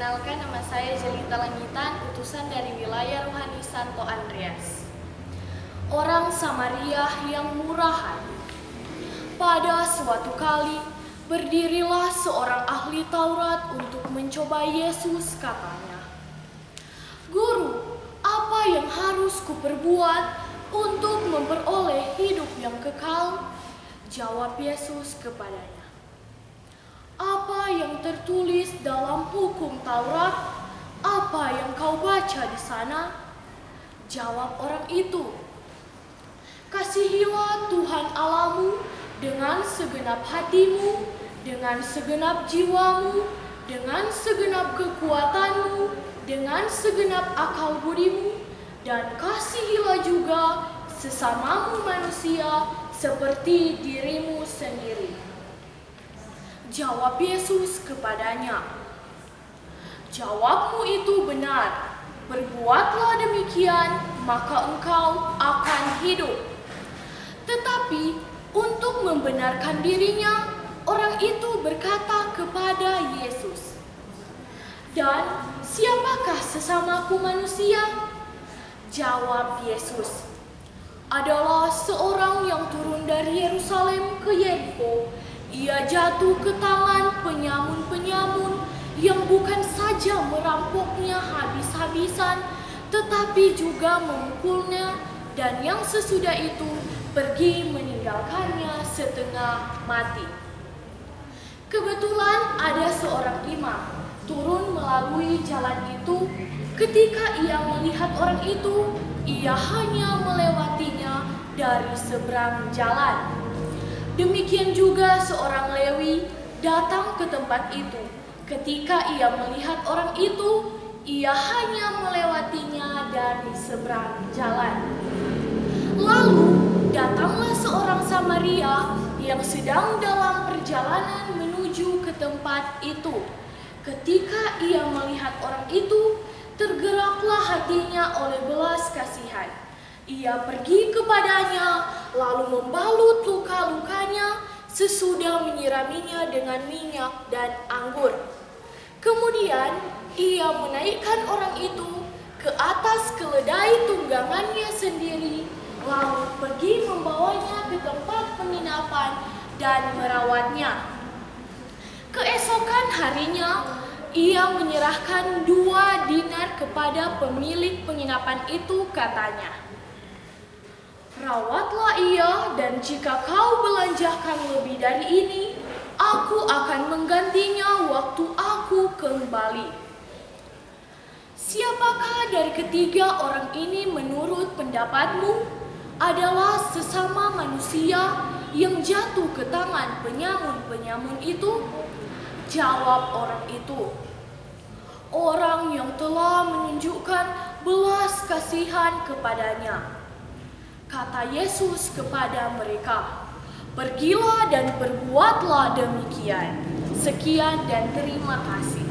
Perkenalkan, nama saya Jelita Langitan, utusan dari wilayah Rohani Santo Andreas. Orang Samaria yang murah hati. Pada suatu kali, berdirilah seorang ahli Taurat untuk mencoba Yesus, katanya, "Guru, apa yang harus kuperbuat untuk memperoleh hidup yang kekal?" Jawab Yesus kepadanya, "Apa yang tertulis dalam hukum Taurat? Apa yang kau baca di sana?" Jawab orang itu, "Kasihilah Tuhan Allahmu dengan segenap hatimu, dengan segenap jiwamu, dengan segenap kekuatanmu, dengan segenap akal budimu, dan kasihilah juga sesamamu manusia seperti dirimu sendiri." Jawab Yesus kepadanya, "Jawabmu itu benar. Berbuatlah demikian, maka engkau akan hidup." Tetapi untuk membenarkan dirinya, orang itu berkata kepada Yesus, "Dan siapakah sesamaku manusia?" Jawab Yesus, "Adalah seorang yang turun dari Yerusalem ke Yeriko. Ia jatuh ke tangan penyamun-penyamun yang bukan saja merampoknya habis-habisan, tetapi juga memukulnya, dan yang sesudah itu pergi meninggalkannya setengah mati." Kebetulan ada seorang imam turun melalui jalan itu. Ketika ia melihat orang itu, ia hanya melewatinya dari seberang jalan. Demikian juga seorang Lewi datang ke tempat itu. Ketika ia melihat orang itu, ia hanya melewatinya dari seberang jalan. Lalu datanglah seorang Samaria yang sedang dalam perjalanan menuju ke tempat itu. Ketika ia melihat orang itu, tergeraklah hatinya oleh belas kasihan. Ia pergi kepadanya, lalu membalut luka-lukanya, sesudah menyiraminya dengan minyak dan anggur. Kemudian ia menaikkan orang itu ke atas keledai tunggangannya sendiri, lalu pergi membawanya ke tempat penginapan dan merawatnya. Keesokan harinya, ia menyerahkan 2 dinar kepada pemilik penginapan itu, katanya, "Rawatlah ia, dan jika kau belanjakan lebih dari ini, aku akan menggantinya waktu aku kembali." Siapakah dari ketiga orang ini menurut pendapatmu adalah sesama manusia yang jatuh ke tangan penyamun-penyamun itu? Jawab orang itu, "Orang yang telah menunjukkan belas kasihan kepadanya." Kata Yesus kepada mereka, "Pergilah dan perbuatlah demikian." Sekian dan terima kasih.